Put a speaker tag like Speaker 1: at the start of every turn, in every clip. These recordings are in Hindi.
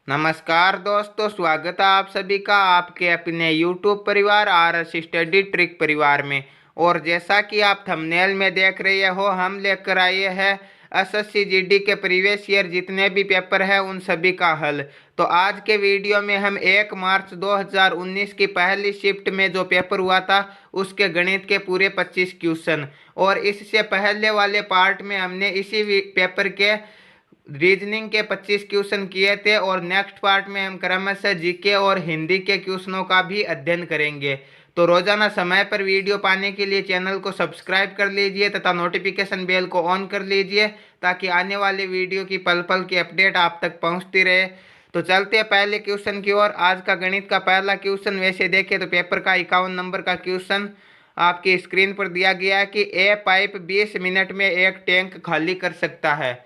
Speaker 1: नमस्कार दोस्तों, स्वागत है आप सभी का आपके अपने YouTube परिवार RS स्टडी ट्रिक परिवार में। और जैसा कि आप थंबनेल में देख रहे हो, हम लेकर आए हैं एसएससी जीडी के प्रीवियस ईयर जितने भी पेपर है उन सभी का हल। तो आज के वीडियो में हम 1 मार्च 2019 की पहली शिफ्ट में जो पेपर हुआ था उसके गणित के पूरे 25 क्वेश्चन, और इससे पहले वाले पार्ट में हमने इसी पेपर के रीजनिंग के 25 क्वेश्चन किए थे। और नेक्स्ट पार्ट में हम क्रमशः जीके और हिंदी के क्वेश्चनों का भी अध्ययन करेंगे। तो रोजाना समय पर वीडियो पाने के लिए चैनल को सब्सक्राइब कर लीजिए तथा नोटिफिकेशन बेल को ऑन कर लीजिए ताकि आने वाले वीडियो की पल पल की अपडेट आप तक पहुंचती रहे। तो चलते हैं पहले क्वेश्चन की ओर। आज का गणित का पहला क्वेश्चन वैसे देखें तो पेपर का 51 नंबर का क्वेश्चन आपकी स्क्रीन पर दिया गया है कि ए पाइप 20 मिनट में एक टैंक खाली कर सकता है।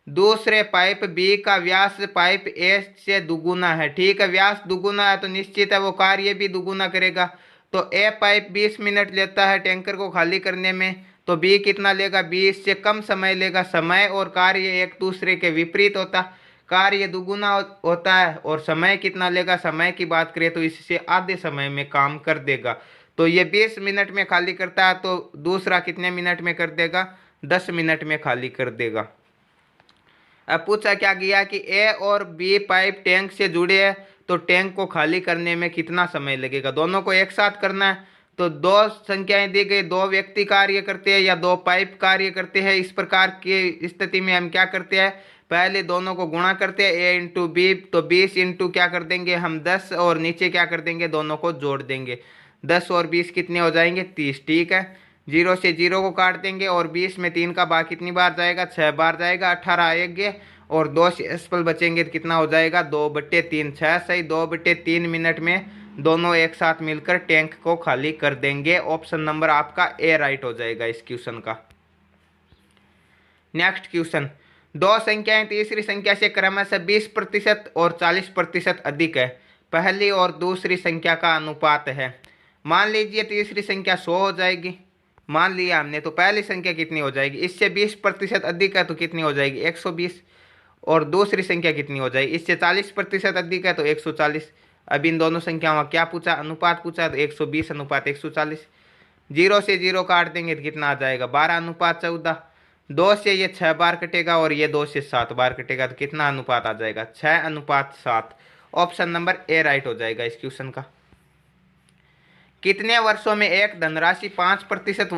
Speaker 1: दूसरे पाइप बी का व्यास पाइप ए से दुगुना है। ठीक है, व्यास दुगुना है तो निश्चित है वो कार्य भी दुगुना करेगा। तो ए पाइप 20 मिनट लेता है टैंकर को खाली करने में, तो बी कितना लेगा? बी इससे कम समय लेगा। समय और कार्य एक दूसरे के विपरीत होता, कार्य दुगुना होता है और समय कितना लेगा? समय की बात करें तो इससे आधे समय में काम कर देगा। तो ये 20 मिनट में खाली करता है, तो दूसरा कितने मिनट में कर देगा? 10 मिनट में खाली कर देगा। अब पूछा क्या गया कि ए और बी पाइप टैंक से जुड़े हैं, तो टैंक को खाली करने में कितना समय लगेगा? दोनों को एक साथ करना है, तो दो संख्याएं दी गई, दो व्यक्ति कार्य करते हैं या दो पाइप कार्य करते हैं। इस प्रकार की स्थिति में हम क्या करते हैं? पहले दोनों को गुणा करते हैं, ए इंटू बी, तो 20 इंटू क्या कर देंगे हम? 10, और नीचे क्या कर देंगे? दोनों को जोड़ देंगे। 10 और 20 कितने हो जाएंगे? 30। ठीक है, 0 से 0 को काट देंगे और 20 में 3 का भाग कितनी बार जाएगा? 6 बार जाएगा। 18 आएंगे और 2 शेषफल बचेंगे तो कितना हो जाएगा? 2/3। 6 सही 2/3 मिनट में दोनों एक साथ मिलकर टैंक को खाली कर देंगे। ऑप्शन नंबर आपका ए राइट हो जाएगा इस क्वेश्चन का। नेक्स्ट क्वेश्चन, दो संख्याएं तीसरी संख्या से क्रमशः 20% और 40% अधिक है। पहली और दूसरी संख्या का अनुपात है। मान लीजिए तीसरी संख्या 100 हो जाएगी, मान लिया हमने, तो पहली संख्या कितनी हो जाएगी? इससे 20% अधिक है तो कितनी हो जाएगी? 120। और दूसरी संख्या कितनी हो जाएगी? इससे 40% अधिक है तो 140। अब इन दोनों संख्याओं का क्या पूछा? अनुपात पूछा, तो 120 अनुपात 140। 0 से 0 काट देंगे तो कितना आ जाएगा? 12:14। 2 से ये 6 बार कटेगा और ये 2 से 7 बार कटेगा, तो कितना अनुपात आ जाएगा? 6:7। ऑप्शन नंबर ए राइट हो जाएगा इस क्वेश्चन का। कितने वर्षों में एक धनराशि 5%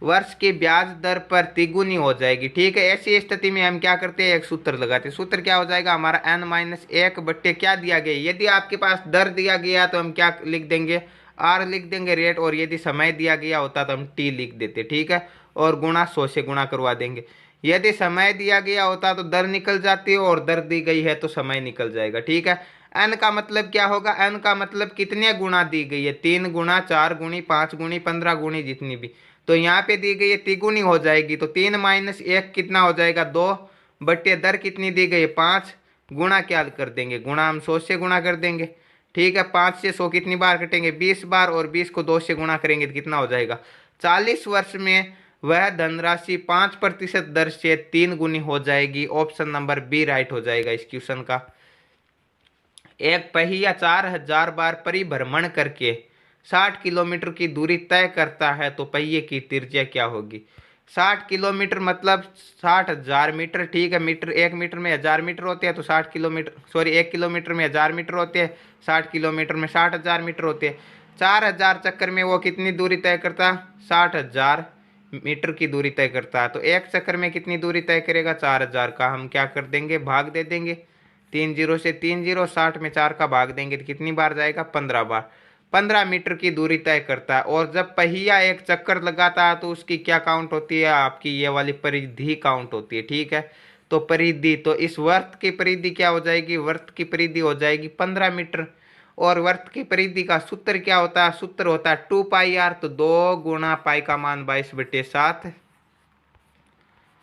Speaker 1: वर्ष की ब्याज दर पर तिगुनी हो जाएगी? ठीक है, ऐसी स्थिति में हम क्या करते हैं? एक सूत्र लगाते हैं। सूत्र क्या हो जाएगा हमारा? n-1 बट्टे क्या दिया गया? यदि आपके पास दर दिया गया तो हम क्या लिख देंगे? r लिख देंगे रेट, और यदि समय दिया गया होता तो हम t लिख देते। ठीक है, और गुणा 100 से गुणा करवा देंगे। यदि समय दिया गया होता तो दर निकल जाती है, और दर दी गई है तो समय निकल जाएगा। ठीक है, n का मतलब क्या होगा? n का मतलब कितने गुणा दी गई है? 3 गुणा, 4 गुणी, 5 गुणी, 15 गुणी, जितनी भी। तो यहाँ पे दी गई है तिगुनी हो जाएगी, तो 3 - 1 कितना हो जाएगा? 2 बट्टे दर कितनी दी गई है? 5। गुणा क्या कर देंगे? गुणा हम 100 से गुणा कर देंगे। ठीक है, 5 से 100 कितनी बार कटेंगे? 20 बार, और 20 को 2 से गुणा करेंगे तो कितना हो जाएगा? 40 वर्ष में वह धनराशि 5% दर से 3 गुनी हो जाएगी। ऑप्शन नंबर बी राइट हो जाएगा इस क्वेश्चन का। एक पहिया 4000 बार परिभ्रमण करके 60 किलोमीटर की दूरी तय करता है, तो पहिए की त्रिज्या क्या होगी? 60 किलोमीटर मतलब 60,000 मीटर। ठीक है, मीटर, 1 मीटर में 1000 मीटर होते हैं, तो 60 किलोमीटर, सॉरी 1 किलोमीटर में 1000 मीटर होते हैं, 60 किलोमीटर में 60,000 मीटर होते हैं। 4000 चक्कर में वो कितनी दूरी तय करता? 60,000 मीटर की दूरी तय करता है। तो एक चक्कर में कितनी दूरी तय करेगा? 4000 का हम क्या कर देंगे? भाग दे देंगे। 3 0 से 3 0, 60 में 4 का भाग देंगे तो कितनी बार जाएगा? 15 बार। 15 मीटर की दूरी तय करता है। और जब पहिया एक चक्कर लगाता है तो उसकी क्या काउंट होती है? आपकी ये वाली परिधि काउंट होती है। ठीक है, तो परिधि, तो इस वर्त की परिधि क्या हो जाएगी? वर्त की परिधि हो जाएगी 15 मीटर। और वर्त की परिधि का सूत्र क्या होता है? सूत्र होता है 2πr, तो 2 गुणा पाई का मान 22/7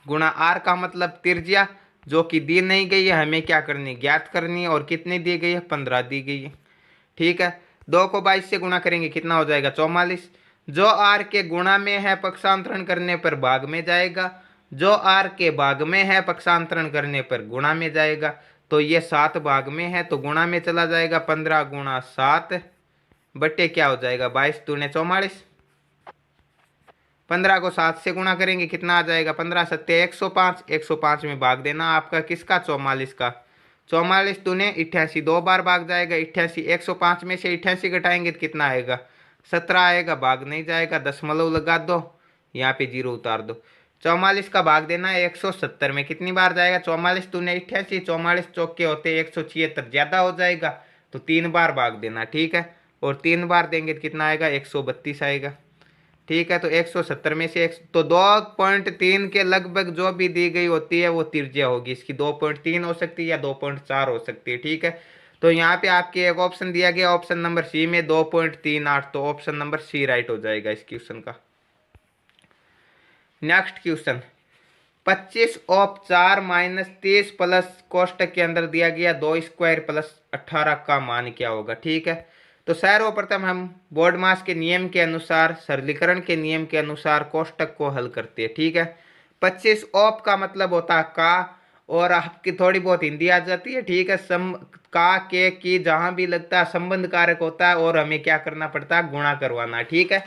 Speaker 1: गुणा r का मतलब त्रिज्या, जो कि दी नहीं गई है, हमें क्या करनी? ज्ञात करनी है। और कितनी दी गई है? 15 दी गई है। ठीक है, 2 को 22 से गुणा करेंगे कितना हो जाएगा? 44। जो r के गुणा में है पक्षांतरण करने पर भाग में जाएगा, जो r के भाग में है पक्षांतरण करने पर गुणा में जाएगा। तो ये 7 भाग में है तो गुणा में चला जाएगा, 15 गुणा 7 बट्टे क्या हो जाएगा 22 दूने 44। 15 को 7 से गुणा करेंगे कितना आ जाएगा, 15 सत्ते 105, 105 में भाग देना आपका किसका 44 का। 44 दूने 88, 2 बार भाग जाएगा 88, 105 में से 88 घटाएंगे तो कितना आएगा 17 आएगा, भाग नहीं जाएगा, दशमलव लगा दो, यहाँ पे 0 उतार दो। 44 का भाग देना है 170 में, कितनी बार जाएगा 44 दूने 88, 44 चौके होते 176, ज्यादा हो जाएगा तो 3 बार भाग देना, ठीक है। और 3 बार देंगे तो कितना आएगा 132 आएगा, ठीक है। तो 170 में से तो 2.3 के लगभग जो भी दी गई होती है वो त्रिज्या होगी इसकी, 2.3 हो सकती है या 2.4 हो सकती है, ठीक है। तो यहाँ पे आपके एक ऑप्शन दिया गया ऑप्शन नंबर सी में 2.38, तो ऑप्शन नंबर सी राइट हो जाएगा इस क्वेश्चन का। Next question 25 of 4 minus 30 plus कोष्टक के अंदर दिया गया 2 स्क्वायर प्लस 18 का मान क्या होगा, ठीक है। तो सर्वप्रथम हम बोर्ड मास के नियम के अनुसार, सरलीकरण के नियम के अनुसार कोष्टक को हल करते हैं, ठीक है। 25 ऑफ का मतलब होता है का, और आपकी थोड़ी बहुत हिंदी आ जाती है, ठीक है। सम का के की जहां भी लगता है संबंध कारक होता है और हमें क्या करना पड़ता है गुणा करवाना, ठीक है,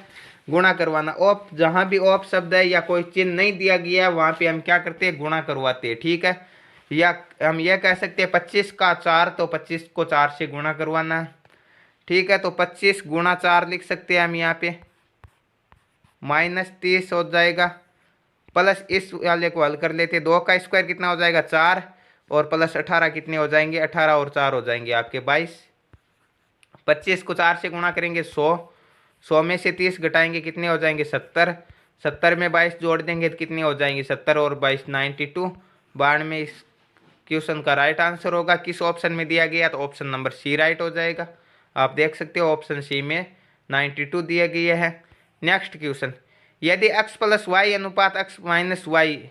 Speaker 1: गुणा करवाना। ऑफ जहां भी ऑफ शब्द है या कोई चिन्ह नहीं दिया गया है वहां पे हम क्या करते हैं गुणा करवाते हैं, ठीक है। या हम यह कह सकते हैं 25 का 4, तो 25 को 4 से गुणा करवाना है, ठीक है। तो 25 गुणा 4 लिख सकते हैं हम यहाँ पे, माइनस 30 हो जाएगा, प्लस इस वाले को हल कर लेते, 2 का स्क्वायर कितना हो जाएगा 4, और प्लस 18 कितने हो जाएंगे, 18 और 4 हो जाएंगे आपके 22। 25 को 4 से गुणा करेंगे 100, 100 में से 30 घटाएंगे कितने हो जाएंगे 70, 70 में 22 जोड़ देंगे तो कितने हो जाएंगे 70 और 22 92। 92 इस क्वेश्चन का राइट आंसर होगा। किस ऑप्शन में दिया गया, तो ऑप्शन नंबर सी राइट हो जाएगा। आप देख सकते हो ऑप्शन सी में 92 दिया गया है। नेक्स्ट क्वेश्चन, यदि x प्लस वाई अनुपात x माइनस वाई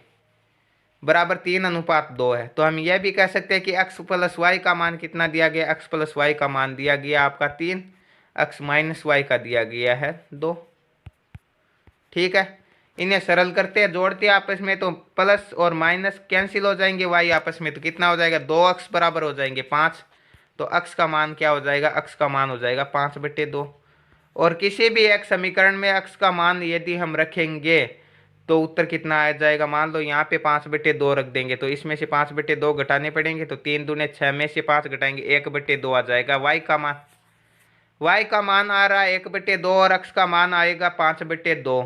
Speaker 1: बराबर 3:2 है, तो हम यह भी कह सकते हैं कि x प्लस वाई का मान कितना दिया गया, x प्लस वाई का मान दिया गया आपका 3, x माइनस वाई का दिया गया है 2, ठीक है। इन्हें सरल करते हैं, जोड़ते हैं आपस में, तो प्लस और माइनस कैंसिल हो जाएंगे वाई आपस में, तो कितना हो जाएगा 2x बराबर हो जाएंगे 5, तो x का मान क्या हो जाएगा, x का मान हो जाएगा 5/2। और किसी भी एक समीकरण में x का मान यदि हम रखेंगे तो उत्तर कितना आ जाएगा, मान लो यहाँ पे 5/2 रख देंगे, तो इसमें से 5/2 घटाने पड़ेंगे, तो 3 दूने 6 में से 5 घटाएंगे 1/2 आ जाएगा y का मान। y का मान आ रहा है 1/2 और x का मान आएगा 5/2।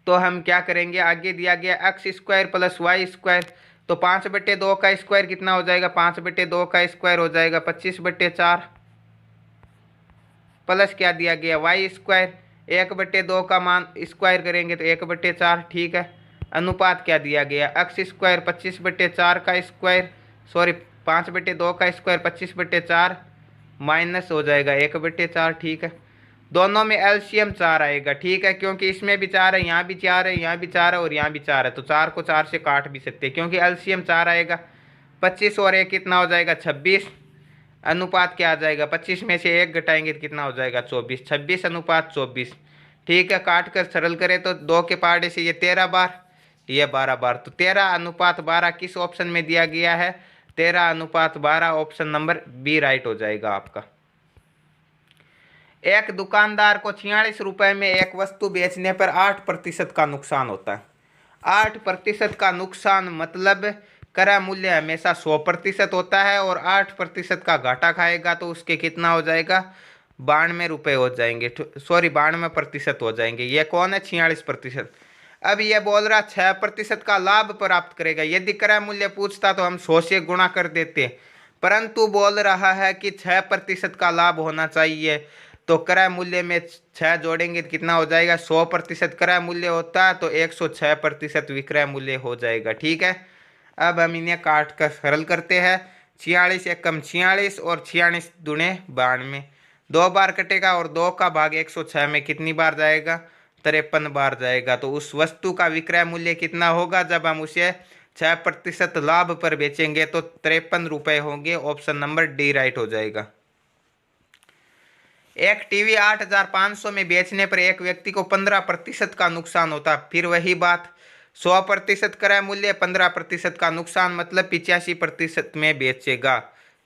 Speaker 1: तो हम क्या करेंगे, आगे दिया गया X square plus Y square, तो 5/2 का स्क्वायर कितना हो जाएगा, 5/2 का स्क्वायर हो जाएगा 25/4, प्लस क्या दिया गया वाई स्क्वायर, 1/2 का मान स्क्वायर करेंगे तो 1/4, ठीक है। अनुपात क्या दिया गया एक्स स्क्वायर 25/4 का स्क्वायर, सॉरी 5/2 का स्क्वायर 25/4 माइनस हो जाएगा 1/4, ठीक है। दोनों में एलसीएम 4 आएगा, ठीक है, क्योंकि इसमें भी 4 है, यहाँ भी 4 है, यहाँ भी 4 है और यहाँ भी 4 है, तो 4 को 4 से काट भी सकते हैं क्योंकि एलसीएम 4 आएगा। 25 और 1 कितना हो जाएगा 26, अनुपात क्या आ जाएगा 25 में से 1 घटाएंगे तो कितना हो जाएगा 24, 26:24, ठीक है। काट कर सरल करें तो 2 के पहाड़े से ये 13 बार, ये 12 बार, तो 13:12 किस ऑप्शन में दिया गया है, 13:12 ऑप्शन नंबर बी राइट हो जाएगा आपका। एक दुकानदार को 46 रुपए में एक वस्तु बेचने पर 8% का नुकसान होता है। 8% का नुकसान मतलब क्रय मूल्य हमेशा 100% होता है और 8% का घाटा खाएगा तो उसके कितना हो जाएगा 92 रुपये हो जाएंगे, सॉरी 92% हो जाएंगे। ये कौन है 46%। अब ये बोल रहा 6% का लाभ प्राप्त करेगा। यदि क्रय मूल्य पूछता तो हम 100 से गुणा कर देते, परंतु बोल रहा है कि 6% का लाभ होना चाहिए, तो क्रय मूल्य में 6 जोड़ेंगे तो कितना हो जाएगा 100% क्रय मूल्य होता है तो 106% विक्रय मूल्य हो जाएगा, ठीक है। अब हम इन्हें काट कर सरल करते हैं, 46 एकम 46 और 46 दूने 92, 2 बार कटेगा और 2 का भाग 106 में कितनी बार जाएगा 53 बार जाएगा। तो उस वस्तु का विक्रय मूल्य कितना होगा जब हम उसे 6% लाभ पर बेचेंगे, तो 53 रुपये होंगे। ऑप्शन नंबर डी राइट हो जाएगा। एक टीवी 8,500 में बेचने पर एक व्यक्ति को 15% का नुकसान होता, फिर वही बात 100% क्रय मूल्य, 15% का नुकसान, मतलब 85% में बेचेगा।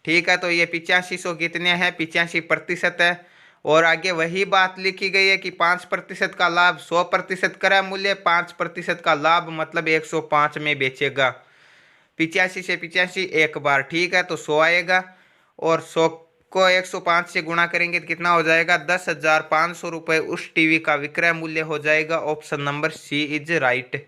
Speaker 1: ठीक है, तो ये 8500 कितने हैं, 85% है। और आगे वही बात लिखी गई है कि 5% का लाभ, 100% क्रय मूल्य, 5% का लाभ, मतलब 105 में बेचेगा। 85 से 85 एक बार, ठीक है, तो 100 आएगा। और 100 को 105 से गुणा करेंगे तो कितना हो जाएगा, 10,500 रुपये उस टीवी का विक्रय मूल्य हो जाएगा। Option number C is right.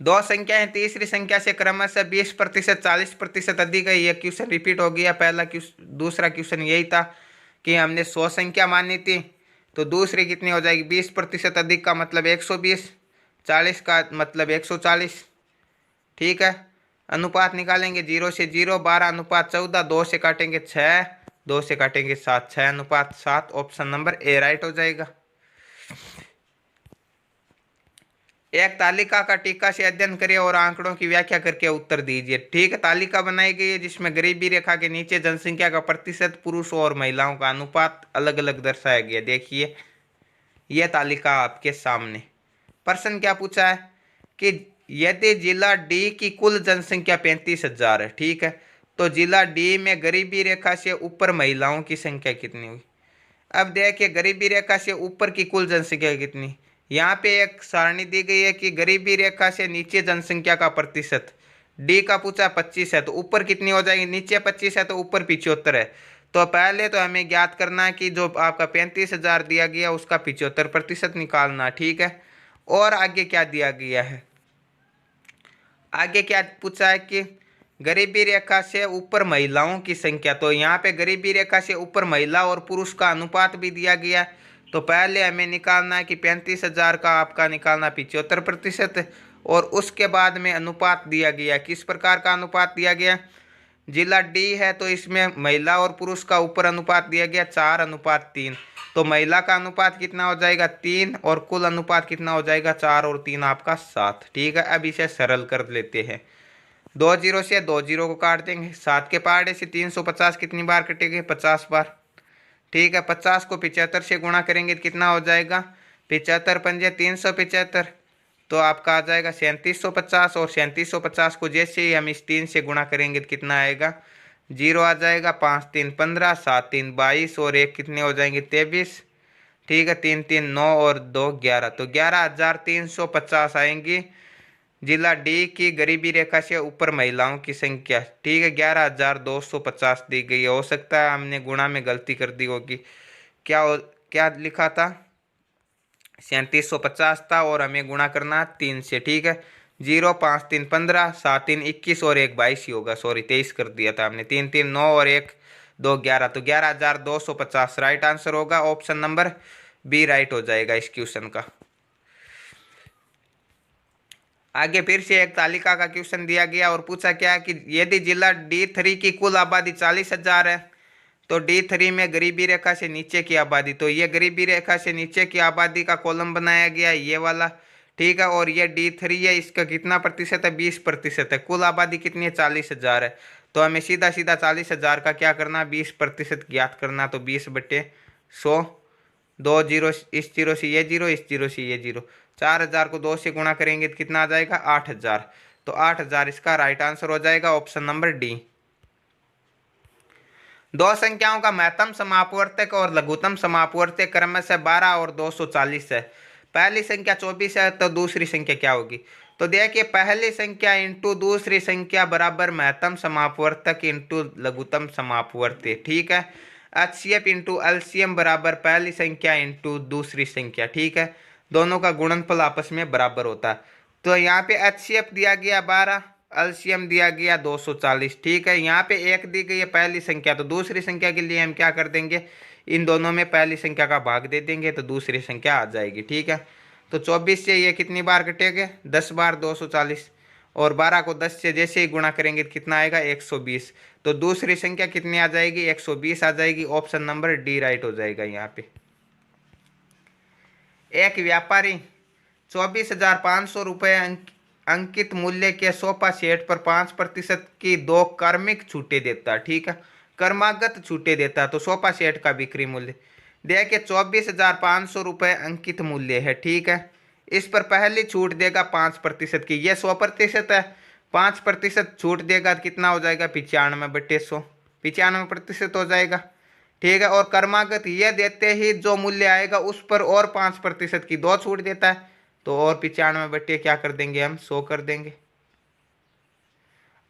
Speaker 1: दो संख्याएं तीसरी संख्या से क्रमशः 20%, 40% अधिक है। यह क्वेश्चन रिपीट हो गया। पहला क्वेश्चन, दूसरा क्वेश्चन यही था कि हमने 100 संख्या मानी थी, तो दूसरी कितनी हो जाएगी, 20% अधिक का मतलब 120, 40 का मतलब 140। ठीक है, अनुपात निकालेंगे 0 से 0, 12:14, 2 से काटेंगे 6, 2 से काटेंगे 7, 6:7। ऑप्शन नंबर ए राइट हो जाएगा। एक तालिका का टीका से अध्ययन करिए और आंकड़ों की व्याख्या करके उत्तर दीजिए। ठीक है, तालिका बनाई गई है जिसमें गरीबी रेखा के नीचे जनसंख्या का प्रतिशत, पुरुषों और महिलाओं का अनुपात अलग अलग दर्शाया गया। देखिए यह तालिका आपके सामने। प्रश्न क्या पूछा है कि यदि जिला डी की कुल जनसंख्या 35,000 है, ठीक है, तो जिला डी में गरीबी रेखा से ऊपर महिलाओं की संख्या कितनी हुई। अब देखिए गरीबी रेखा से ऊपर की कुल जनसंख्या कितनी, यहाँ पे एक सारणी दी गई है कि गरीबी रेखा से नीचे जनसंख्या का प्रतिशत, डी का पूछा 25 है, तो ऊपर कितनी हो जाएगी, नीचे 25 है तो ऊपर 75 है। तो पहले तो हमें ज्ञात करना है कि जो आपका 35,000 दिया गया उसका 75% निकालना। ठीक है, और आगे क्या दिया गया है, आगे क्या पूछा है कि गरीबी रेखा से ऊपर महिलाओं की संख्या, तो यहाँ पे गरीबी रेखा से ऊपर महिला और पुरुष का अनुपात भी दिया गया। तो पहले हमें निकालना है कि 35,000 का आपका निकालना 75%, और उसके बाद में अनुपात दिया गया। किस प्रकार का अनुपात दिया गया, जिला डी है तो इसमें महिला और पुरुष का ऊपर अनुपात दिया गया 4:3, तो महिला का अनुपात कितना हो जाएगा 3, और कुल अनुपात कितना हो जाएगा 4 और 3 आपका 7। ठीक है, अब इसे सरल कर लेते हैं। 2 जीरो से 2 जीरो को काट देंगे, 7 के पहाड़े से 350 कितनी बार कटेंगे, 50 बार। ठीक है, 50 को 75 से गुणा करेंगे तो कितना हो जाएगा, 75 पंजे 375, तो आपका आ जाएगा 3750। और 3750 को जैसे ही हम इस 3 से गुणा करेंगे तो कितना आएगा, 0 आ जाएगा। 5 3 15, 7 3 22, और 1 कितने हो जाएंगे 23। ठीक है, 3 3 9 और 2 11, तो 11,350 आएंगी जिला डी की गरीबी रेखा से ऊपर महिलाओं की संख्या। ठीक है, 11,250 दी गई है। हो सकता है हमने गुणा में गलती कर दी होगी। क्या लिखा था, 3750 था और हमें गुणा करना 3 से। ठीक है, 0 5 3 15, 7 3 21 और 1 22 ही होगा, सॉरी 23 कर दिया था हमने। 3 3 9 और 1 2 11, तो 11,250 राइट आंसर होगा। ऑप्शन नंबर बी राइट हो जाएगा इस क्वेश्चन का। आगे फिर से एक तालिका का क्वेश्चन दिया गया और पूछा क्या कि यदि जिला D3 की कुल आबादी 40,000 है, तो D3 में गरीबी रेखा से नीचे की आबादी, तो ये गरीबी रेखा से नीचे की आबादी का कॉलम बनाया गया ये वाला। ठीक है, और ये D3 है, इसका कितना प्रतिशत है, 20% है। कुल आबादी कितनी है, 40,000 है, तो हमें सीधा सीधा 40,000 का क्या करना, 20% ज्ञात करना। तो 20/100, 2 जीरो, इस जीरो से ये जीरो, इस जीरो से ये जीरो, 4,000 को 2 से गुणा करेंगे तो कितना आ जाएगा, 8,000, तो 8,000 इसका राइट आंसर हो जाएगा। Option number D. दो संख्याओं का महत्तम समापवर्तक और लघुत्तम समापवर्तक क्रमशः 12 और 240 है। पहली संख्या 24 है, तो दूसरी संख्या क्या होगी, तो देखिए पहली संख्या इंटू दूसरी संख्या बराबर महत्तम समापवर्तक इंटू लघुत्तम समापवर्तक। ठीक है, एचसीएफ इंटू एलसीएम बराबर पहली संख्या इंटू दूसरी संख्या। ठीक है, दोनों का गुणनफल आपस में बराबर होता है। तो यहाँ पे एचसीएफ दिया गया 12, एलसीएम दिया गया 240। ठीक है, यहाँ पे 1 दी गई है पहली संख्या, तो दूसरी संख्या के लिए हम क्या कर देंगे, इन दोनों में पहली संख्या का भाग दे देंगे तो दूसरी संख्या आ जाएगी। ठीक है, तो 24 से ये कितनी बार कटेंगे, 10 बार 240, और 12 को 10 से जैसे ही गुणा करेंगे तो कितना आएगा, 120, तो दूसरी संख्या कितनी आ जाएगी, 120 आ जाएगी। ऑप्शन नंबर डी राइट हो जाएगा यहाँ पे। एक व्यापारी 24,500 रुपये अंकित मूल्य के सोफा सेट पर 5% की 2 क्रमिक छूटे देता। ठीक है, क्रमागत छूटे देता, तो सोफा सेट का बिक्री मूल्य देखिए 24,500 रुपये अंकित मूल्य है। ठीक है, इस पर पहली छूट देगा 5% की, ये 100% है, 5% छूट देगा तो कितना हो जाएगा 95/100, 95% हो जाएगा। ठीक है, और क्रमागत ये देते ही जो मूल्य आएगा उस पर और 5% की 2 छूट देता है, तो और 95 क्या कर देंगे हम 100 कर देंगे।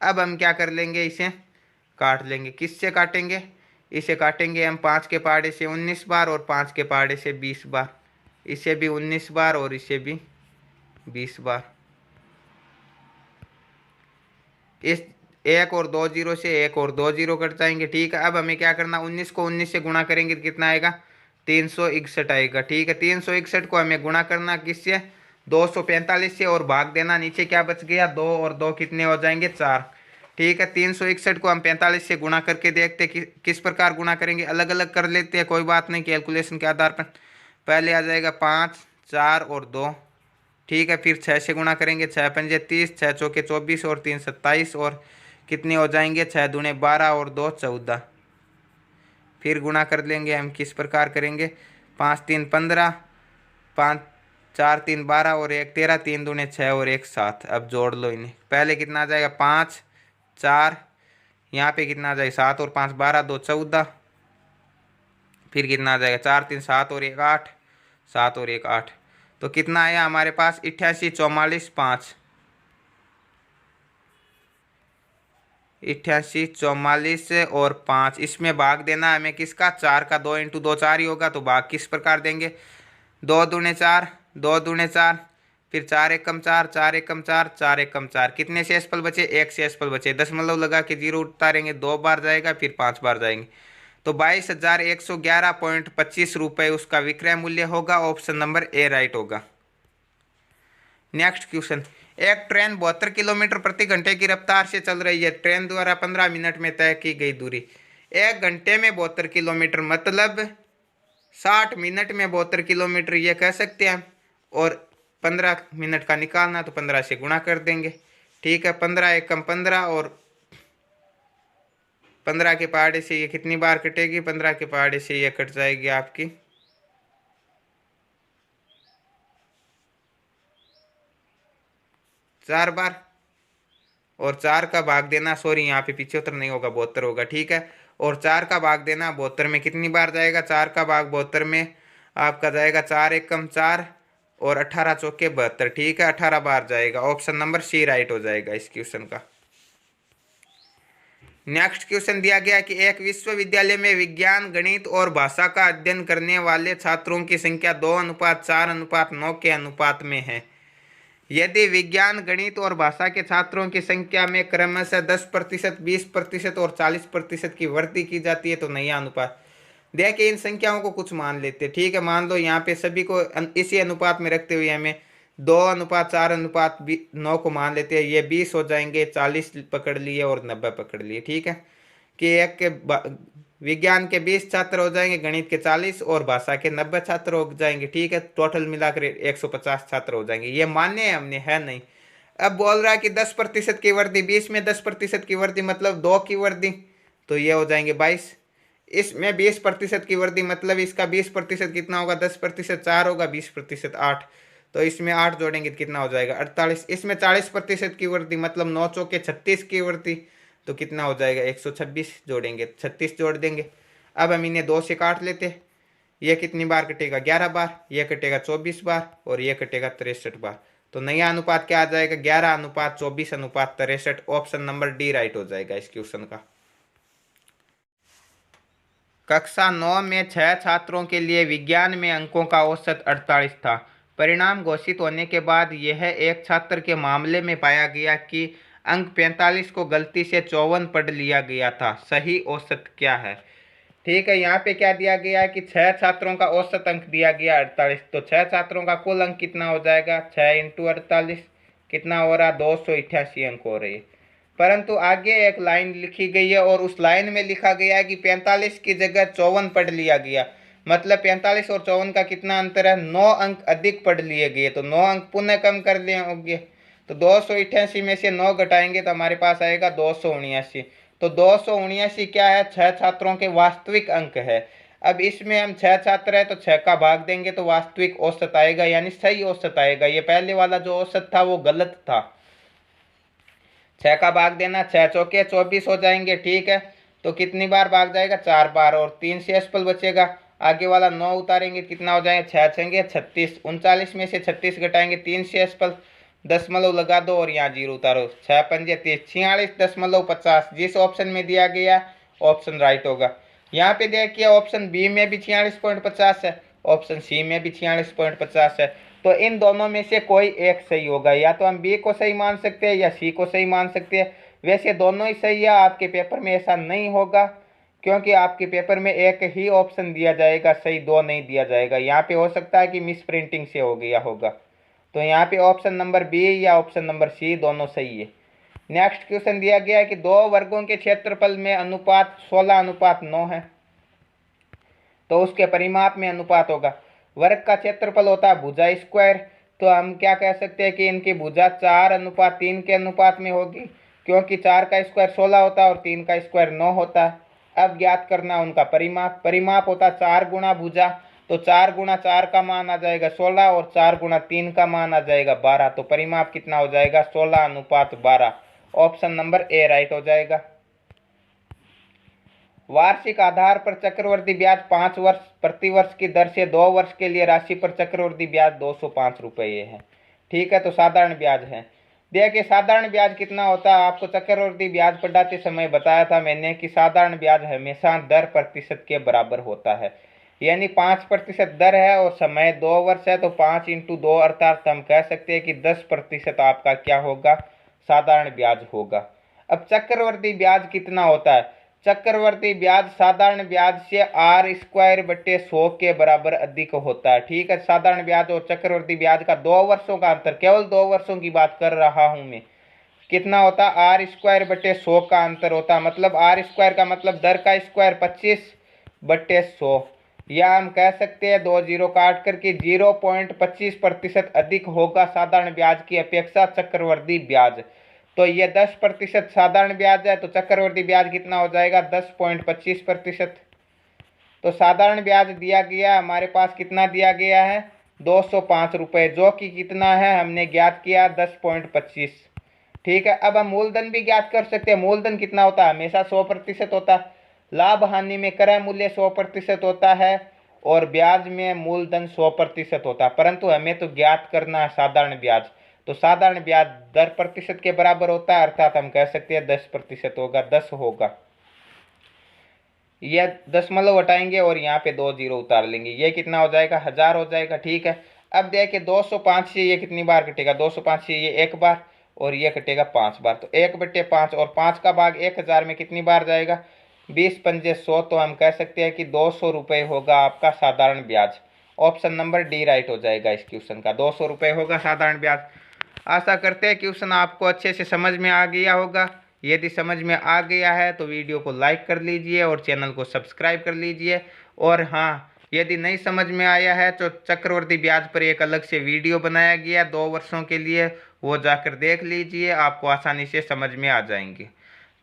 Speaker 1: अब हम क्या कर लेंगे, इसे काट लेंगे। किससे काटेंगे, इसे काटेंगे हम 5 के पहाड़े से 19 बार और 5 के पहाड़े से 20 बार, इसे भी 19 बार और इसे भी 20 बार। इस एक और 2 जीरो से एक और 2 जीरो कट जाएंगे। ठीक है, अब हमें क्या करना, 19 को 19 से गुणा करेंगे तो कितना आएगा 361 आएगा। ठीक है, 361 को हमें गुणा करना किससे 245 से और भाग देना, नीचे क्या बच गया 2 और 2 कितने हो जाएंगे 4। ठीक है, 361 को हम 45 से गुणा करके देखते किस प्रकार गुणा करेंगे, अलग अलग कर लेते हैं, कोई बात नहीं, कैलकुलेशन के आधार पर। पहले आ जाएगा 5 4 और 2। ठीक है, फिर 6 से गुणा करेंगे, 6 पंजे 30, 6 चौके 24 और 3 27 और कितने हो जाएंगे 6 दूने 12 और 2 14। फिर गुणा कर लेंगे हम, किस प्रकार करेंगे 5 3 15, 5 4 3 12 और 1 13, 3 दूने 6 और 1 7। अब जोड़ लो इन्हें, पहले कितना आ जाएगा 5 4, यहाँ पे कितना आ जाएगा 7 और 5 12 2 14, फिर कितना आ जाएगा 4 3 7 और 1 8, 7 और 1 8। तो कितना आया हमारे पास 88 44 5, 88 44 और 5। इसमें भाग देना हमें किसका 4 का, 2 × 2 4 ही होगा, तो भाग किस प्रकार देंगे 2 दूने 4, 2 दूने 4, फिर 4 एकम 4, 4 एकम 4, 4 एकम 4, कितने शेषफल बचे 1 शेषफल बचे, दशमलव लगा के जीरो उतारेंगे, 2 बार जाएगा फिर 5 बार जाएंगे, तो 22,111.25 रुपये उसका विक्रय मूल्य होगा। ऑप्शन नंबर ए राइट होगा। नेक्स्ट क्वेश्चन, एक ट्रेन 72 किलोमीटर प्रति घंटे की रफ्तार से चल रही है। ट्रेन द्वारा 15 मिनट में तय की गई दूरी, 1 घंटे में 72 किलोमीटर मतलब 60 मिनट में 72 किलोमीटर ये कह सकते हैं। और 15 मिनट का निकालना तो 15 से गुणा कर देंगे। ठीक है, 15 एकम 15 और 15 के पहाड़े से ये कितनी बार कटेगी, 15 के पहाड़े से ये कट जाएगी आपकी 4 बार, और 4 का भाग देना, सॉरी यहाँ पे 75 नहीं होगा 72 होगा। ठीक है, और 4 का भाग देना 72 में कितनी बार जाएगा, 4 का भाग 72 में आपका जाएगा 4 एकम 4 और 18 चौके 72। ठीक है, 18 बार जाएगा। ऑप्शन नंबर सी राइट हो जाएगा इस क्वेश्चन का। नेक्स्ट क्वेश्चन दिया गया कि एक विश्वविद्यालय में विज्ञान गणित और भाषा का अध्ययन करने वाले छात्रों की संख्या 2:4:9 के अनुपात में है। यदि विज्ञान गणित और भाषा के छात्रों की संख्या में क्रमशः 10%, 20% और 40% की वृद्धि की जाती है तो नया अनुपात। देखिए इन संख्याओं को कुछ मान लेते हैं। ठीक है, मान लो यहाँ पे सभी को इसी अनुपात में रखते हुए हमें 2:4:9 को मान लेते हैं। ये 20 हो जाएंगे, 40 पकड़ लिए और 90 पकड़ लिए। ठीक है, कि एक के विज्ञान के 20 छात्र हो जाएंगे, गणित के 40 और भाषा के 90 छात्र हो जाएंगे। ठीक है, टोटल मिलाकर 150 छात्र हो जाएंगे। ये मान्य है हमने, है नहीं। अब बोल रहा है कि 10% की वृद्धि, 20 में 10% की वृद्धि मतलब 2 की वृद्धि, तो ये हो जाएंगे 22। इसमें 20% की वृद्धि मतलब इसका 20% कितना होगा, 10% 4 होगा, 20% 8, तो इसमें 8 जोड़ेंगे तो कितना हो जाएगा 48। इसमें 40% की वृद्धि मतलब 9 चौके 36 की वृद्धि, तो कितना हो जाएगा 126 जोड़ेंगे 36 जोड़ देंगे। अब हम इन्हें 2 से काट लेते हैं। ये कितनी बार कटेगा 11 बार, ये कटेगा 24 बार और ये कटेगा 63 बार। तो नया अनुपात क्या आ जाएगा 11:24:63। ऑप्शन नंबर डी राइट हो जाएगा इस क्वेश्चन का। कक्षा 9 में 6 छात्रों के लिए विज्ञान में अंकों का औसत 48 था। परिणाम घोषित होने के बाद यह एक छात्र के मामले में पाया गया कि अंक 45 को गलती से 54 पढ़ लिया गया था। सही औसत क्या है। ठीक है, यहाँ पे क्या दिया गया है कि 6 छात्रों का औसत अंक दिया गया 48, तो 6 छात्रों का कुल अंक कितना हो जाएगा 6 × 48 कितना हो रहा 288 अंक हो रही है। परंतु आगे एक लाइन लिखी गई है और उस लाइन में लिखा गया है कि 45 की जगह 54 पढ़ लिया गया, मतलब 45 और 54 का कितना अंतर है 9 अंक अधिक पढ़ लिए गए, तो 9 अंक पुनः कम कर लिए होंगे। तो 288 में से 9 घटाएंगे तो हमारे पास आएगा 279। तो 279 क्या है 6 छात्रों के वास्तविक अंक है। अब इसमें हम 6 छात्र है तो 6 का भाग देंगे तो वास्तविक औसत आएगा, यानी सही औसत आएगा। ये पहले वाला जो औसत था वो गलत था। 6 का भाग देना, 6 चौके 24 हो जाएंगे, ठीक है। तो कितनी बार भाग जाएगा, 4 बार, और 3 शेषफल बचेगा। आगे वाला 9 उतारेंगे, कितना हो जाएगा, 6 छेंगे 36, 39 में से 36 घटाएंगे, 3 शेषफल, दशमलव लगा दो और यहाँ 0 उतारो, 6 पंजे 30, 46.50 जिस ऑप्शन में दिया गया ऑप्शन राइट होगा। यहाँ पे देखिए ऑप्शन बी में भी 46.50 है, ऑप्शन सी में भी 46.50 है। तो इन दोनों में से कोई एक सही होगा, या तो हम बी को सही मान सकते हैं या सी को सही मान सकते हैं। वैसे दोनों ही सही है, आपके पेपर में ऐसा नहीं होगा, क्योंकि आपके पेपर में एक ही ऑप्शन दिया जाएगा, सही दो नहीं दिया जाएगा। यहाँ पे हो सकता है कि मिस प्रिंटिंग से हो गया होगा। तो यहाँ पे ऑप्शन नंबर बी या ऑप्शन नंबर सी दोनों सही है। नेक्स्ट क्वेश्चन दिया गया है कि दो वर्गों के क्षेत्रफल में अनुपात 16:9 है, तो उसके परिमाप में अनुपात होगा। वर्ग का क्षेत्रफल होता है भुजा स्क्वायर, तो हम क्या कह सकते हैं कि इनकी भुजा 4:3 के अनुपात में होगी, क्योंकि 4 का स्क्वायर 16 होता है और 3 का स्क्वायर 9 होता है। अब ज्ञात करना उनका परिमाप। परिमाप होता है 4 गुणा भुजा, तो 4 गुणा 4 का मान आ जाएगा 16 और 4 गुणा 3 का मान आ जाएगा 12। तो परिमाप कितना हो जाएगा, 16:12। ऑप्शन नंबर ए राइट हो जाएगा। वार्षिक आधार पर चक्रवर्ती ब्याज 5 वर्ष प्रति वर्ष की दर से 2 वर्ष के लिए राशि पर चक्रवर्ती ब्याज 205 रुपये है, ठीक है। तो साधारण ब्याज है। देखिए साधारण ब्याज कितना होता है, आपको चक्रवर्ती ब्याज पढ़ाते समय बताया था मैंने कि साधारण ब्याज हमेशा दर प्रतिशत के बराबर होता है, यानी 5% दर है और समय 2 वर्ष है, तो 5 × 2 अर्थात हम कह सकते हैं कि 10% आपका क्या होगा, साधारण ब्याज होगा। अब चक्रवर्ती ब्याज कितना होता है, चक्रवर्ती ब्याज साधारण ब्याज से r² / 100 के बराबर अधिक होता है, ठीक है। साधारण ब्याज और चक्रवर्ती ब्याज का 2 वर्षों का अंतर, केवल 2 वर्षों की बात कर रहा हूं मैं, कितना होता है, r² / 100 का अंतर होता है। मतलब r² का मतलब दर का स्क्वायर 25/100, या हम कह सकते हैं 2 जीरो काट करके 0.25% अधिक होगा साधारण ब्याज की अपेक्षा चक्रवर्ती ब्याज। तो ये 10% साधारण ब्याज है, तो चक्रवर्ती ब्याज कितना हो जाएगा, 10.25%। तो साधारण ब्याज दिया गया हमारे पास, कितना दिया गया है, 205 रुपये, जो कि कितना है हमने ज्ञात किया 10.25, ठीक है। अब हम मूलधन भी ज्ञात कर सकते हैं। मूलधन कितना होता है, हमेशा 100% होता है। लाभ हानि में क्रय मूल्य 100% होता है और ब्याज में मूलधन 100% होता है, परंतु हमें तो ज्ञात करना है साधारण ब्याज। तो साधारण ब्याज दर प्रतिशत के बराबर होता है, अर्थात हम कह सकते हैं 10% होगा, 10 होगा। यह दशमलव हटाएंगे और यहाँ पे 2 जीरो उतार लेंगे, ये कितना हो जाएगा, 1000 हो जाएगा, ठीक है। अब देखिए 205 से ये कितनी बार कटेगा, 205 से ये 1 बार और ये कटेगा 5 बार, तो 1/5 और 5 का भाग 1000 में कितनी बार जाएगा, 20 पंजे 100। तो हम कह सकते हैं कि 200 रुपये होगा आपका साधारण ब्याज। ऑप्शन नंबर डी राइट हो जाएगा इस क्वेश्चन का, 200 रुपये होगा साधारण ब्याज। आशा करते हैं क्वेश्चन आपको अच्छे से समझ में आ गया होगा। यदि समझ में आ गया है तो वीडियो को लाइक कर लीजिए और चैनल को सब्सक्राइब कर लीजिए। और हाँ, यदि नहीं समझ में आया है तो चक्रवर्ती ब्याज पर एक अलग से वीडियो बनाया गया 2 वर्षों के लिए, वो जाकर देख लीजिए, आपको आसानी से समझ में आ जाएंगे।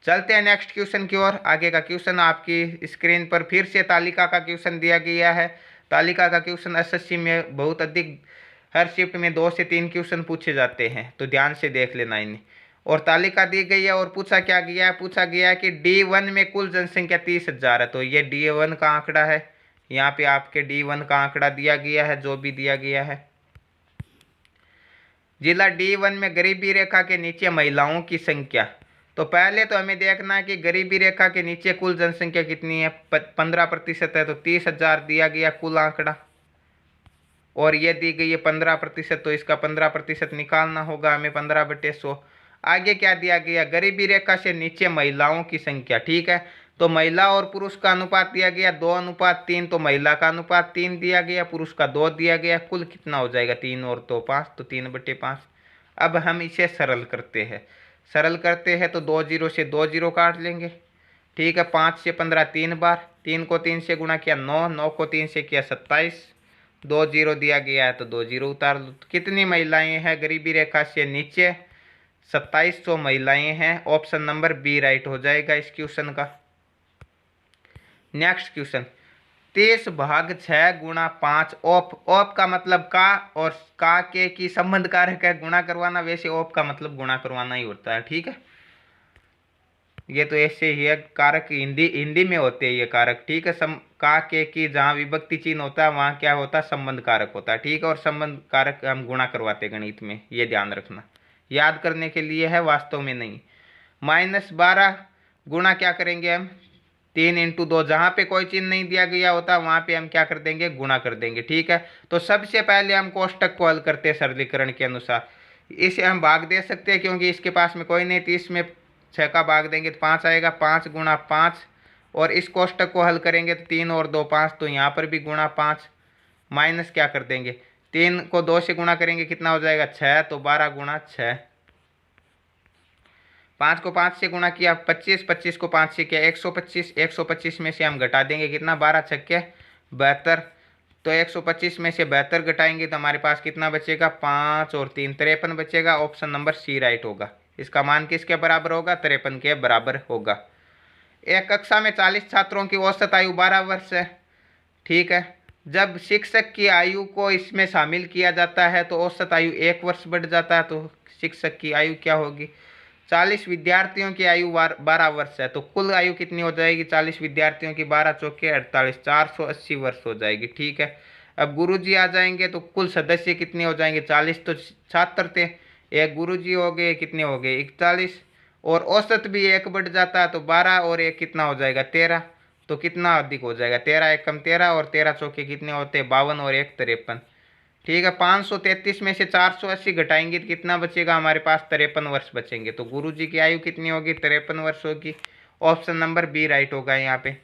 Speaker 1: चलते हैं नेक्स्ट क्वेश्चन की ओर। आगे का क्वेश्चन आपकी स्क्रीन पर फिर से तालिका का क्वेश्चन दिया गया है। तालिका का क्वेश्चन एसएससी में बहुत अधिक, हर शिफ्ट में 2 से 3 क्वेश्चन पूछे जाते हैं, तो ध्यान से देख लेना इन्हें। और तालिका दी गई है और पूछा क्या गया है, पूछा गया है कि D1 में कुल जनसंख्या 30,000 है, तो ये D1 का आंकड़ा है। यहाँ पे आपके D1 का आंकड़ा दिया गया है, जो भी दिया गया है। जिला D1 में गरीबी रेखा के नीचे महिलाओं की संख्या। तो पहले तो हमें देखना है कि गरीबी रेखा के नीचे कुल जनसंख्या कितनी है, 15% है, तो 30,000 दिया गया कुल आंकड़ा, और ये दी गई है 15%, तो इसका 15% निकालना होगा हमें, 15/100। आगे क्या दिया गया, गरीबी रेखा से नीचे महिलाओं की संख्या, ठीक है। तो महिला और पुरुष का अनुपात दिया गया 2:3, तो महिला का अनुपात 3 दिया गया, पुरुष का 2 दिया गया, कुल कितना हो जाएगा, 3 और 2 5, तो 3/5। अब हम इसे सरल करते हैं, सरल करते हैं तो 2 जीरो से 2 जीरो काट लेंगे, ठीक है। 5 से 15 3 बार, 3 को 3 से गुणा किया 9, 9 को 3 से किया 27, 2 जीरो दिया गया है तो 2 जीरो उतार दो। कितनी महिलाएं हैं गरीबी रेखा से नीचे, 2700 महिलाएं हैं। ऑप्शन नंबर बी राइट हो जाएगा इस क्वेश्चन का। नेक्स्ट क्वेश्चन, 30 भाग 6 गुणा 5 ओप। ओप का मतलब का, और का के की संबंध कारक है गुणा करवाना, वैसे ओप का मतलब गुणा करवाना ही होता है। ठीक है, ये तो ऐसे ही है, कारक हिंदी हिंदी में होते हैं ये कारक। ठीक है, सम का के की जहाँ विभक्ति चिन्ह होता है वहाँ क्या होता है, संबंध कारक होता है। ठीक है, और संबंध कारक हम गुणा करवाते हैं गणित में, ये ध्यान रखना, याद करने के लिए है, वास्तव में नहीं। -12 गुणा क्या करेंगे हम, 3 × 2, जहाँ पे कोई चिन्ह नहीं दिया गया होता वहाँ पे हम क्या कर देंगे, गुणा कर देंगे। ठीक है, तो सबसे पहले हम कोष्टक को हल करते हैं सरलीकरण के अनुसार। इसे हम भाग दे सकते हैं क्योंकि इसके पास में कोई नहीं, 30 में 6 का भाग देंगे तो 5 आएगा, 5 × 5। और इस कोष्टक को हल करेंगे तो 3 और 2 5, तो यहाँ पर भी गुणा 5, माइनस क्या कर देंगे, 3 को 2 से गुणा करेंगे कितना हो जाएगा 6, तो 12 × 6। 5 को 5 से गुणा किया 25, 25 को 5 से किया 125, 125 में से हम घटा देंगे कितना, 12 छक्के 72। तो 125 में से 72 घटाएंगे तो हमारे पास कितना बचेगा, 5 और 3 53 बचेगा। ऑप्शन नंबर सी राइट होगा। इसका मान किसके बराबर होगा, 53 के बराबर होगा। एक कक्षा में 40 छात्रों की औसत आयु 12 वर्ष है। ठीक है, जब शिक्षक की आयु को इसमें शामिल किया जाता है तो औसत आयु 1 वर्ष बढ़ जाता है। तो शिक्षक की आयु क्या होगी, 40 विद्यार्थियों की आयु 12 वर्ष है, तो कुल आयु कितनी हो जाएगी, 40 विद्यार्थियों की 12 चौके 48, 480 वर्ष हो जाएगी। ठीक है, अब गुरुजी आ जाएंगे तो कुल सदस्य कितने हो जाएंगे, 40 तो छात्र थे, एक गुरुजी हो गए, कितने हो गए 41, और औसत भी 1 बढ़ जाता है तो 12 और 1 कितना हो जाएगा 13, तो कितना अधिक हो जाएगा, 13 × 1 = 13, और 13 चौके कितने होते हैं 52 और 1 53। ठीक है, 533 में से 480 घटाएंगे तो कितना बचेगा हमारे पास, 53 वर्ष बचेंगे। तो गुरुजी की आयु कितनी होगी, 53 वर्ष होगी। ऑप्शन नंबर बी राइट होगा यहाँ पे।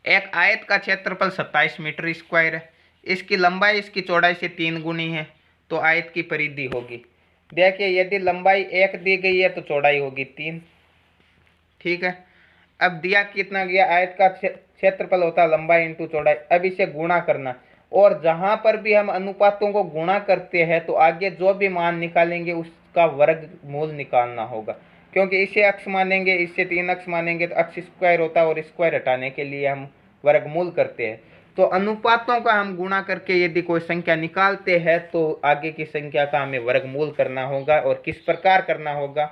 Speaker 1: एक आयत का क्षेत्रफल 27 मीटर स्क्वायर है, इसकी लंबाई इसकी चौड़ाई से 3 गुनी है, तो आयत की परिधि होगी। देखिए, यदि लंबाई 1 दी गई है तो चौड़ाई होगी 3। ठीक है, अब दिया कितना गया, आयत का क्षेत्रफल होता है लंबाई इंटू चौड़ाई। अब इसे गुणा करना, और जहां पर भी हम अनुपातों को गुणा करते हैं तो आगे जो भी मान निकालेंगे उसका वर्गमूल निकालना होगा, क्योंकि इसे अक्ष मानेंगे, इससे 3 अक्ष मानेंगे तो अक्ष स्क्वायर होता है, और स्क्वायर हटाने के लिए हम वर्गमूल करते हैं। तो अनुपातों का हम गुणा करके यदि कोई संख्या निकालते हैं तो आगे की संख्या का हमें वर्गमूल करना होगा, और किस प्रकार करना होगा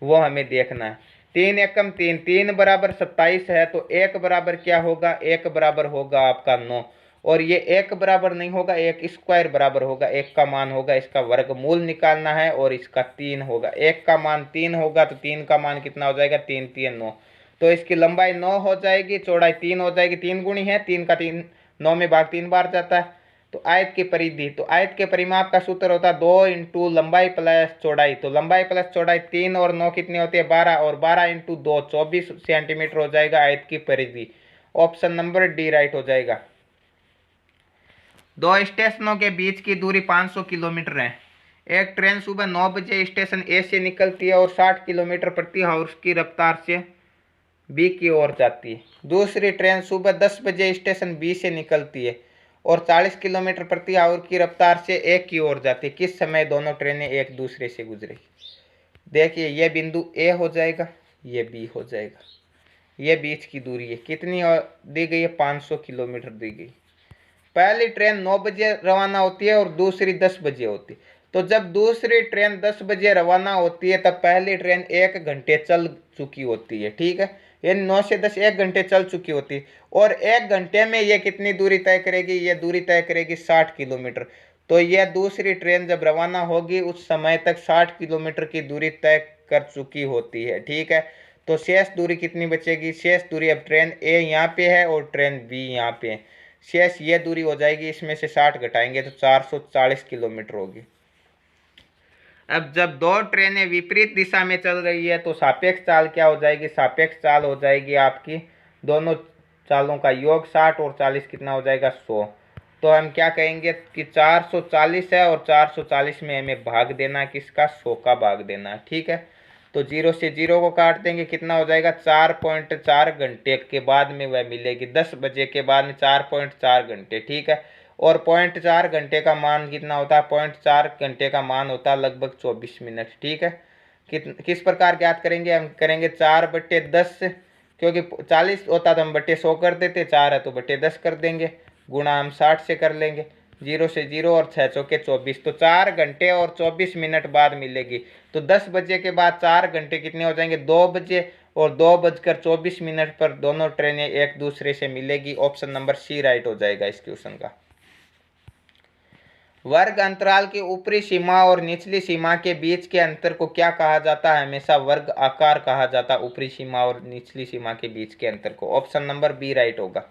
Speaker 1: वो हमें देखना है। 3 एकम 3, 3 बराबर 27 है, तो 1 बराबर क्या होगा, 1 बराबर होगा आपका 9, और ये 1 बराबर नहीं होगा, 1 स्क्वायर बराबर होगा, 1 का मान होगा, इसका वर्गमूल निकालना है, और इसका 3 होगा। 1 का मान 3 होगा तो 3 का मान कितना हो जाएगा, 3 × 3 = 9, तो इसकी लंबाई 9 हो जाएगी, चौड़ाई 3 हो जाएगी, 3 गुणी है, 3 का 3 9 में भाग 3 बार जाता है। तो आयत की परिधि, तो आयत के परिमाप का सूत्र होता है 2 × लंबाई प्लस चौड़ाई, तो लंबाई प्लस चौड़ाई 3 और 9 कितनी होती है 12, और 12 × 2 24 सेंटीमीटर हो जाएगा आयत की परिधि। ऑप्शन नंबर डी राइट हो जाएगा। दो स्टेशनों के बीच की दूरी 500 किलोमीटर है। एक ट्रेन सुबह 9 बजे स्टेशन ए से निकलती है और 60 किलोमीटर प्रति आवर की रफ्तार से बी की ओर जाती है। दूसरी ट्रेन सुबह 10 बजे स्टेशन बी से निकलती है और 40 किलोमीटर प्रति आवर की रफ्तार से ए की ओर जाती है। किस समय दोनों ट्रेनें एक दूसरे से गुजरेगी? देखिए, यह बिंदु ए हो जाएगा, ये बी हो जाएगा, ये बीच की दूरी है, कितनी दी गई है 500 किलोमीटर दी गई। पहली ट्रेन 9 बजे रवाना होती है और दूसरी 10 बजे होती है। तो जब दूसरी ट्रेन 10 बजे रवाना होती है तब पहली ट्रेन 1 घंटे चल चुकी होती है। ठीक है, यानी 9 से 10 1 घंटे चल चुकी होती है, और 1 घंटे में ये कितनी दूरी तय करेगी? ये दूरी तय करेगी 60 किलोमीटर। तो यह दूसरी ट्रेन जब रवाना होगी उस समय तक 60 किलोमीटर की दूरी तय कर चुकी होती है। ठीक है, तो शेष दूरी कितनी बचेगी? शेष दूरी, अब ट्रेन ए यहाँ पे है और ट्रेन बी यहाँ पे है, शेष ये दूरी हो जाएगी, इसमें से 60 घटाएंगे तो 440 किलोमीटर होगी। अब जब दो ट्रेनें विपरीत दिशा में चल रही है तो सापेक्ष चाल क्या हो जाएगी? सापेक्ष चाल हो जाएगी आपकी दोनों चालों का योग, 60 और 40 कितना हो जाएगा? 100। तो हम क्या कहेंगे कि 440 है और 440 में हमें भाग देना है किसका? 100 का भाग देना है। ठीक है, तो 0 से 0 को काट देंगे, कितना हो जाएगा? 4.4 घंटे के बाद में वह मिलेगी, 10 बजे के बाद में 4.4 घंटे। ठीक है, और 0.4 घंटे का मान कितना होता है? 0.4 घंटे का मान होता है लगभग 24 मिनट। ठीक है, किस प्रकार ज्ञात करेंगे? हम करेंगे 4/10 क्योंकि 40 होता तो हम बटे 100 कर देते, 4 है तो बटे 10 कर देंगे, गुणा हम 60 से कर लेंगे, 0 से 0 और 6 चौके 24, तो 4 घंटे और 24 मिनट बाद मिलेगी। तो 10 बजे के बाद 4 घंटे कितने हो जाएंगे, 2 बजे, और 2:24 पर दोनों ट्रेनें एक दूसरे से मिलेगी। ऑप्शन नंबर सी राइट हो जाएगा इस क्वेश्चन का। वर्ग अंतराल की ऊपरी सीमा और निचली सीमा के बीच के अंतर को क्या कहा जाता है, हमेशा वर्ग आकार कहा जाता है ऊपरी सीमा और निचली सीमा के बीच के अंतर को। ऑप्शन नंबर बी राइट होगा।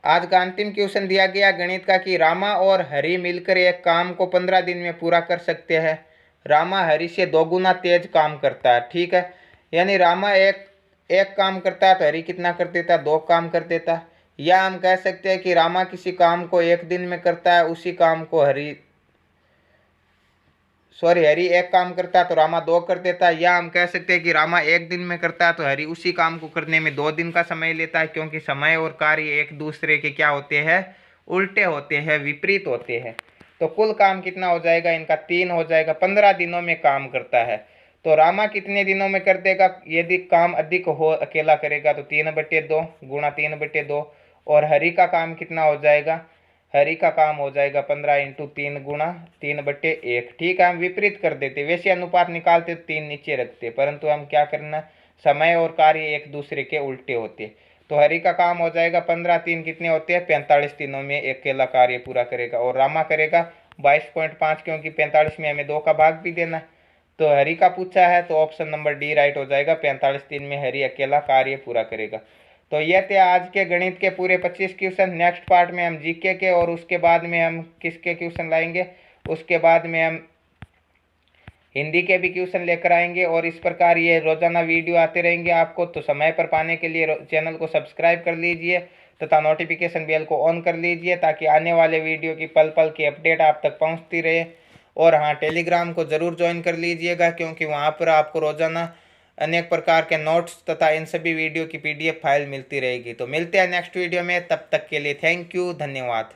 Speaker 1: आज का अंतिम क्वेश्चन दिया गया गणित का कि रामा और हरि मिलकर एक काम को 15 दिन में पूरा कर सकते हैं। रामा हरि से 2 गुना तेज काम करता है, ठीक है, यानी रामा एक काम करता है तो हरि कितना कर देता है, 2 काम कर देता है। या हम कह सकते हैं कि रामा किसी काम को 1 दिन में करता है, उसी काम को हरि एक काम करता है तो रामा 2 कर देता है। या हम कह सकते हैं कि रामा 1 दिन में करता है तो हरि उसी काम को करने में 2 दिन का समय लेता है, क्योंकि समय और कार्य एक दूसरे के क्या होते हैं, उल्टे होते हैं, विपरीत होते हैं। तो कुल काम कितना हो जाएगा इनका, 3 हो जाएगा। 15 दिनों में काम करता है, तो रामा कितने दिनों में कर देगा, यदि काम अधिक हो अकेला करेगा तो 3/2 गुणा 3/2, और हरि का काम कितना हो जाएगा, हरि का काम हो जाएगा 15 × 3 गुणा 3/1। ठीक है, हम विपरीत कर देते, वैसे अनुपात निकालते तो 3 नीचे रखते, परंतु हम क्या करना, समय और कार्य एक दूसरे के उल्टे होते। तो हरि का काम हो जाएगा 15, 3 कितने होते हैं, 45 दिनों में अकेला कार्य पूरा करेगा। और रामा करेगा 22.5, क्योंकि 45 में हमें 2 का भाग भी देना। तो हरि का पूछा है तो ऑप्शन नंबर डी राइट हो जाएगा, 45 दिन में हरि अकेला कार्य पूरा करेगा। तो ये थे आज के गणित के पूरे 25 क्वेश्चन। नेक्स्ट पार्ट में हम जीके के और उसके बाद में हम किसके क्वेश्चन लाएंगे, उसके बाद में हम हिंदी के भी क्वेश्चन लेकर आएंगे। और इस प्रकार ये रोजाना वीडियो आते रहेंगे आपको, तो समय पर पाने के लिए चैनल को सब्सक्राइब कर लीजिए तथा नोटिफिकेशन बेल को ऑन कर लीजिए, ताकि आने वाले वीडियो की पल पल की अपडेट आप तक पहुंचती रहे। और हाँ, टेलीग्राम को ज़रूर ज्वाइन कर लीजिएगा, क्योंकि वहाँ पर आपको रोजाना अनेक प्रकार के नोट्स तथा इन सभी वीडियो की PDF फाइल मिलती रहेगी। तो मिलते हैं नेक्स्ट वीडियो में, तब तक के लिए थैंक यू, धन्यवाद।